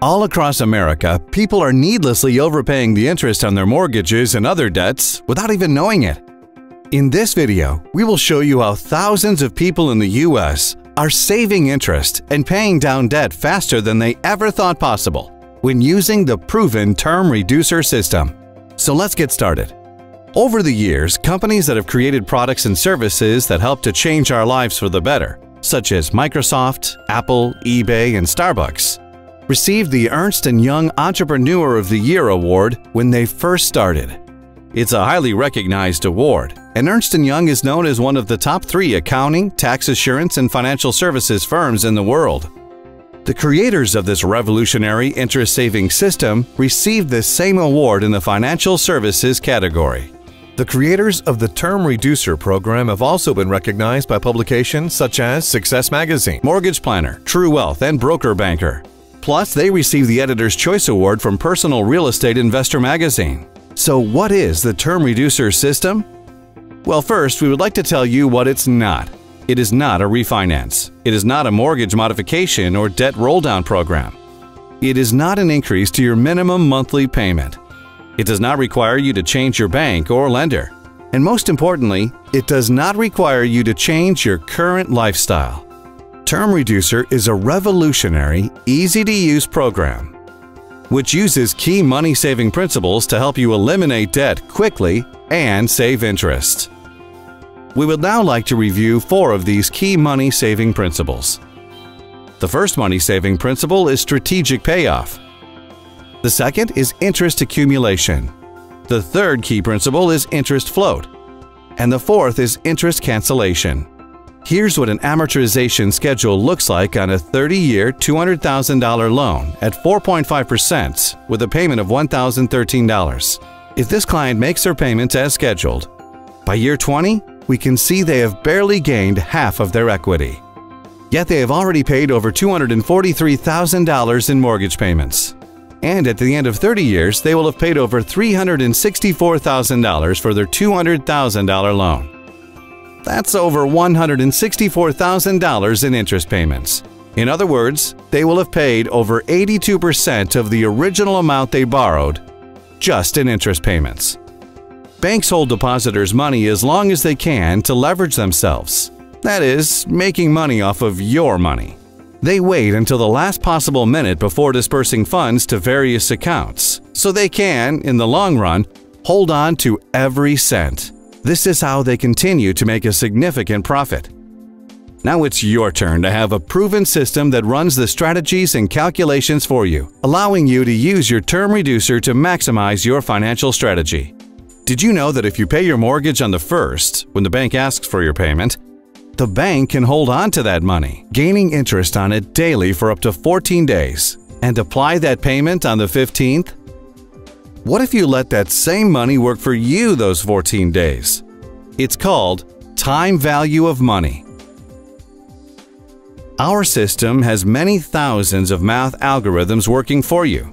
All across America, people are needlessly overpaying the interest on their mortgages and other debts without even knowing it. In this video, we will show you how thousands of people in the U.S. are saving interest and paying down debt faster than they ever thought possible when using the proven term reducer system. So let's get started. Over the years, companies that have created products and services that help to change our lives for the better, such as Microsoft, Apple, eBay, and Starbucks, received the Ernst & Young Entrepreneur of the Year award when they first started. It's a highly recognized award, and Ernst & Young is known as one of the top 3 accounting, tax assurance, and financial services firms in the world. The creators of this revolutionary interest-saving system received this same award in the financial services category. The creators of the Term Reducer program have also been recognized by publications such as Success Magazine, Mortgage Planner, True Wealth, and Broker Banker. Plus, they received the Editor's Choice Award from Personal Real Estate Investor Magazine. So what is the Term Reducer system? Well, first, we would like to tell you what it's not. It is not a refinance. It is not a mortgage modification or debt roll-down program. It is not an increase to your minimum monthly payment. It does not require you to change your bank or lender. And most importantly, it does not require you to change your current lifestyle. Term Reducer is a revolutionary, easy-to-use program which uses key money-saving principles to help you eliminate debt quickly and save interest. We would now like to review 4 of these key money-saving principles. The first money-saving principle is strategic payoff. The second is interest accumulation. The third key principle is interest float. And the fourth is interest cancellation. Here's what an amortization schedule looks like on a 30-year, $200,000 loan at 4.5% with a payment of $1,013. If this client makes their payments as scheduled, by year 20, we can see they have barely gained half of their equity. Yet they have already paid over $243,000 in mortgage payments. And at the end of 30 years, they will have paid over $364,000 for their $200,000 loan. That's over $164,000 in interest payments. In other words, they will have paid over 82% of the original amount they borrowed just in interest payments. Banks hold depositors' money as long as they can to leverage themselves. That is, making money off of your money. They wait until the last possible minute before dispersing funds to various accounts, so they can, in the long run, hold on to every cent. This is how they continue to make a significant profit. Now it's your turn to have a proven system that runs the strategies and calculations for you, allowing you to use your Term Reducer to maximize your financial strategy. Did you know that if you pay your mortgage on the 1st, when the bank asks for your payment, the bank can hold on to that money, gaining interest on it daily for up to 14 days, and apply that payment on the 15th? What if you let that same money work for you those 14 days? It's called time value of money. Our system has many thousands of math algorithms working for you.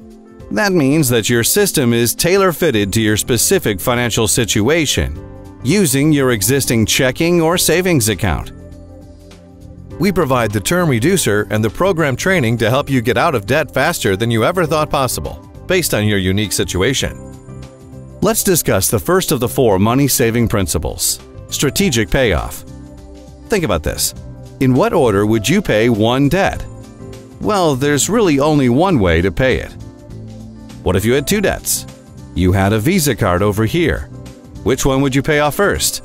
That means that your system is tailor-fitted to your specific financial situation, using your existing checking or savings account. We provide the Term Reducer and the program training to help you get out of debt faster than you ever thought possible, based on your unique situation. Let's discuss the first of the 4 money-saving principles, strategic payoff. Think about this. In what order would you pay one debt? Well, there's really only one way to pay it. What if you had 2 debts? You had a Visa card over here. Which one would you pay off first?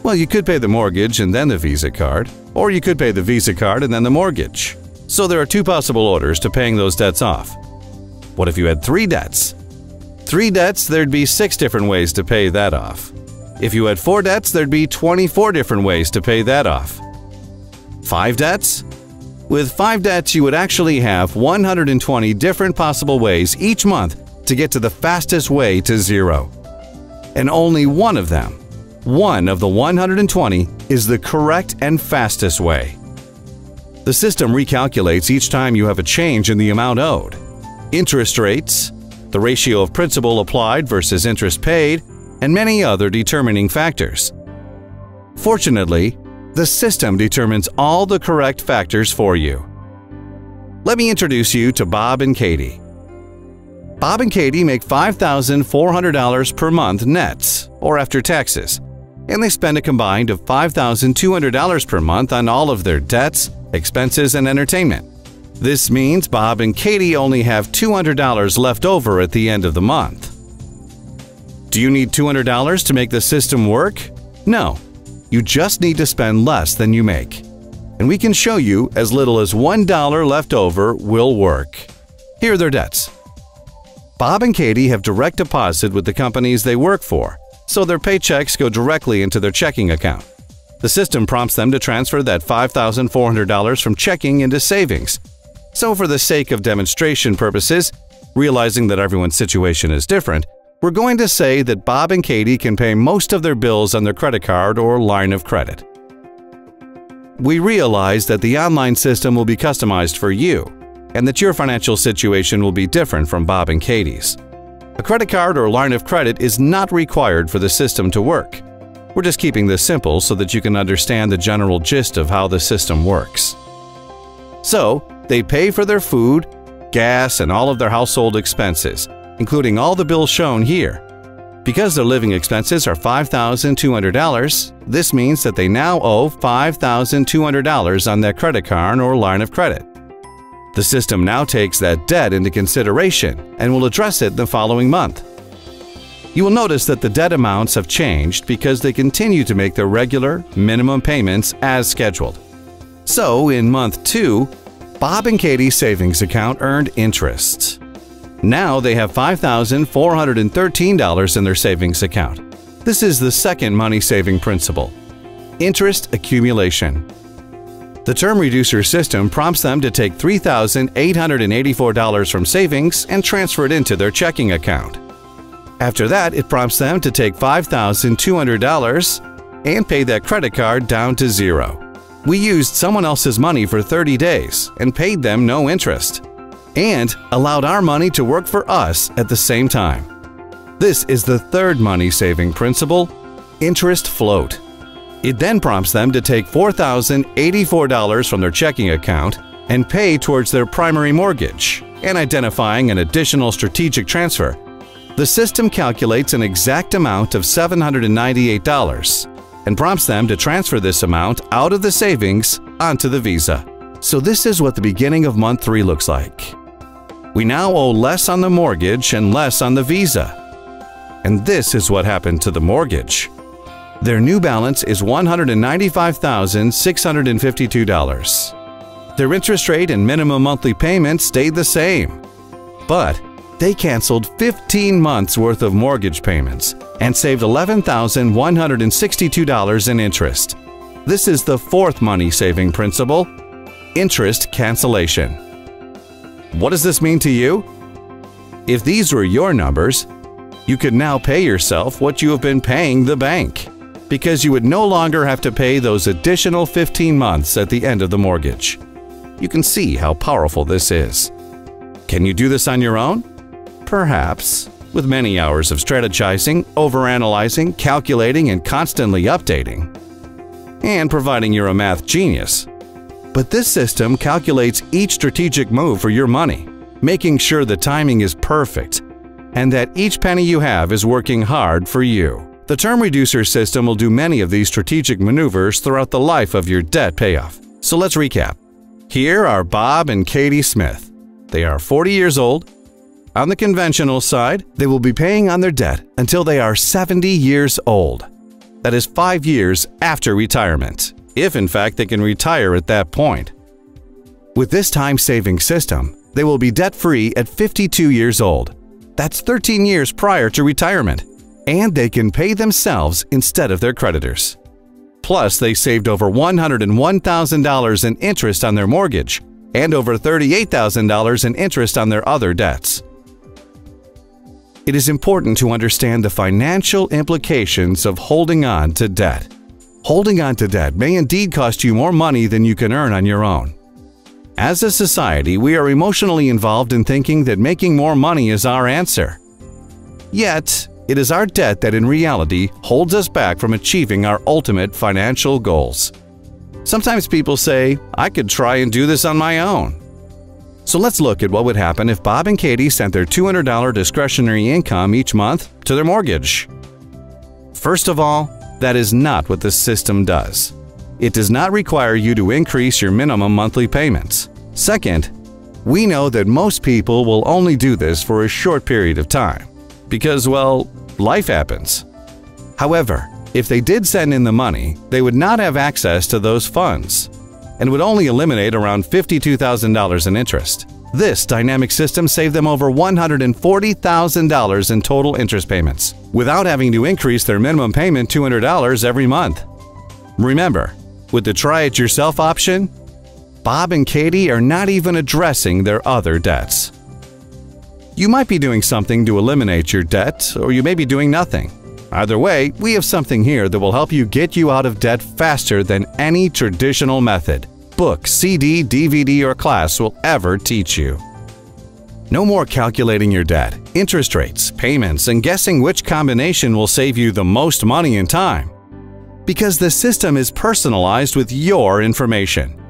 Well, you could pay the mortgage and then the Visa card, or you could pay the Visa card and then the mortgage. So there are 2 possible orders to paying those debts off. What if you had 3 debts? 3 debts, there'd be 6 different ways to pay that off. If you had 4 debts, there'd be 24 different ways to pay that off. 5 debts? With 5 debts, you would actually have 120 different possible ways each month to get to the fastest way to zero. And only one of them, one of the 120, is the correct and fastest way. The system recalculates each time you have a change in the amount owed. Interest rates, the ratio of principal applied versus interest paid, and many other determining factors. Fortunately, the system determines all the correct factors for you. Let me introduce you to Bob and Katie. Bob and Katie make $5,400 per month net, or after taxes, and they spend a combined of $5,200 per month on all of their debts, expenses, and entertainment. This means Bob and Katie only have $200 left over at the end of the month. Do you need $200 to make the system work? No, you just need to spend less than you make. And we can show you as little as $1 left over will work. Here are their debts. Bob and Katie have direct deposit with the companies they work for, so their paychecks go directly into their checking account. The system prompts them to transfer that $5,400 from checking into savings. So for the sake of demonstration purposes, realizing that everyone's situation is different, we're going to say that Bob and Katie can pay most of their bills on their credit card or line of credit. We realize that the online system will be customized for you, and that your financial situation will be different from Bob and Katie's. A credit card or line of credit is not required for the system to work. We're just keeping this simple so that you can understand the general gist of how the system works. So, they pay for their food, gas, and all of their household expenses, including all the bills shown here. Because their living expenses are $5,200, this means that they now owe $5,200 on their credit card or line of credit. The system now takes that debt into consideration and will address it the following month. You will notice that the debt amounts have changed because they continue to make their regular, minimum payments as scheduled. So, in month 2, Bob and Katie's savings account earned interest. Now they have $5,413 in their savings account. This is the second money-saving principle: interest accumulation. The term reducer system prompts them to take $3,884 from savings and transfer it into their checking account. After that, it prompts them to take $5,200 and pay that credit card down to zero. We used someone else's money for 30 days and paid them no interest, and allowed our money to work for us at the same time. This is the third money-saving principle: interest float. It then prompts them to take $4,084 from their checking account and pay towards their primary mortgage, and identifying an additional strategic transfer. The system calculates an exact amount of $798 and prompts them to transfer this amount out of the savings onto the Visa. So this is what the beginning of month 3 looks like. We now owe less on the mortgage and less on the Visa. And this is what happened to the mortgage. Their new balance is $195,652. Their interest rate and minimum monthly payment stayed the same. But they canceled 15 months worth of mortgage payments and saved $11,162 in interest. This is the fourth money-saving principle: interest cancellation. What does this mean to you? If these were your numbers, you could now pay yourself what you have been paying the bank, because you would no longer have to pay those additional 15 months at the end of the mortgage. You can see how powerful this is. Can you do this on your own? Perhaps, with many hours of strategizing, overanalyzing, calculating, and constantly updating. And providing you're a math genius. But this system calculates each strategic move for your money, making sure the timing is perfect and that each penny you have is working hard for you. The term reducer system will do many of these strategic maneuvers throughout the life of your debt payoff. So let's recap. Here are Bob and Katie Smith. They are 40 years old. On the conventional side, they will be paying on their debt until they are 70 years old. That is 5 years after retirement, if in fact they can retire at that point. With this time-saving system, they will be debt-free at 52 years old. That's 13 years prior to retirement. And they can pay themselves instead of their creditors. Plus, they saved over $101,000 in interest on their mortgage and over $38,000 in interest on their other debts. It is important to understand the financial implications of holding on to debt. Holding on to debt may indeed cost you more money than you can earn on your own. As a society, we are emotionally involved in thinking that making more money is our answer. Yet, it is our debt that in reality holds us back from achieving our ultimate financial goals. Sometimes people say, "I could try and do this on my own." So let's look at what would happen if Bob and Katie sent their $200 discretionary income each month to their mortgage. First of all, that is not what the system does. It does not require you to increase your minimum monthly payments. Second, we know that most people will only do this for a short period of time because, well, life happens. However, if they did send in the money, they would not have access to those funds and would only eliminate around $52,000 in interest. This dynamic system saved them over $140,000 in total interest payments without having to increase their minimum payment $200 every month. Remember, with the try it yourself option, Bob and Katie are not even addressing their other debts. You might be doing something to eliminate your debt, or you may be doing nothing. Either way, we have something here that will help you get you out of debt faster than any traditional method, book, CD, DVD, or class will ever teach you. No more calculating your debt, interest rates, payments, and guessing which combination will save you the most money and time. Because the system is personalized with your information.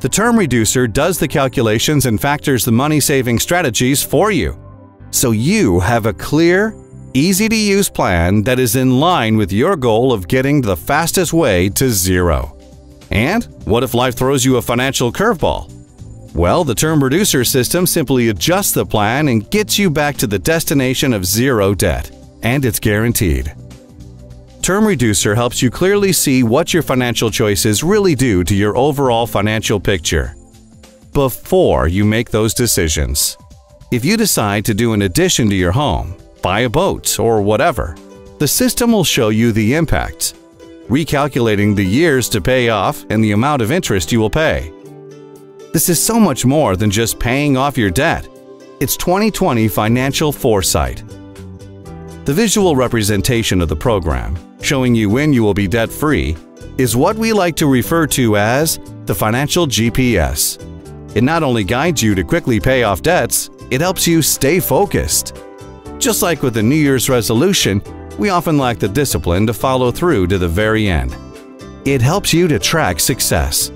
The Term Reducer does the calculations and factors the money-saving strategies for you, so you have a clear, easy-to-use plan that is in line with your goal of getting the fastest way to zero. And what if life throws you a financial curveball? Well, the Term Reducer system simply adjusts the plan and gets you back to the destination of zero debt, and it's guaranteed. Term Reducer helps you clearly see what your financial choices really do to your overall financial picture before you make those decisions. If you decide to do an addition to your home, buy a boat, or whatever, the system will show you the impact, recalculating the years to pay off and the amount of interest you will pay. This is so much more than just paying off your debt. It's 20/20 financial foresight. The visual representation of the program, showing you when you will be debt-free, is what we like to refer to as the financial GPS. It not only guides you to quickly pay off debts, it helps you stay focused. Just like with a New Year's resolution, we often lack the discipline to follow through to the very end. It helps you to track success.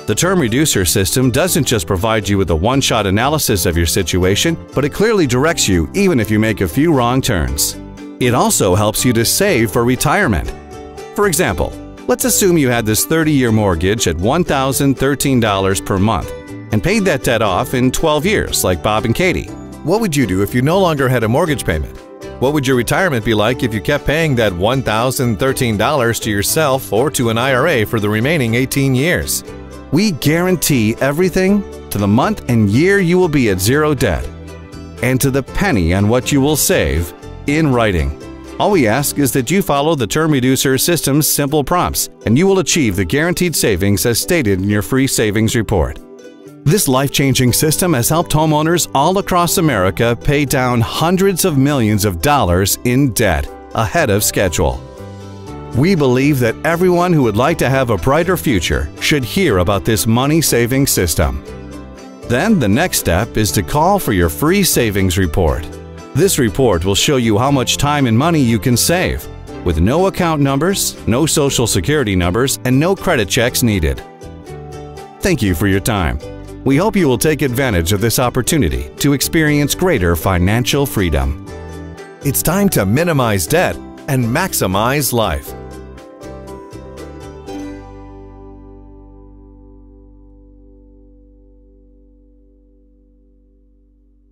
The Term Reducer system doesn't just provide you with a one-shot analysis of your situation, but it clearly directs you even if you make a few wrong turns. It also helps you to save for retirement. For example, let's assume you had this 30-year mortgage at $1,013 per month and paid that debt off in 12 years like Bob and Katie. What would you do if you no longer had a mortgage payment? What would your retirement be like if you kept paying that $1,013 to yourself or to an IRA for the remaining 18 years? We guarantee everything to the month and year you will be at zero debt, and to the penny on what you will save in writing. All we ask is that you follow the Term Reducer system's simple prompts, and you will achieve the guaranteed savings as stated in your free savings report. This life-changing system has helped homeowners all across America pay down hundreds of millions of dollars in debt ahead of schedule. We believe that everyone who would like to have a brighter future should hear about this money-saving system. Then the next step is to call for your free savings report. This report will show you how much time and money you can save, with no account numbers, no social security numbers, and no credit checks needed. Thank you for your time. We hope you will take advantage of this opportunity to experience greater financial freedom. It's time to minimize debt and maximize life.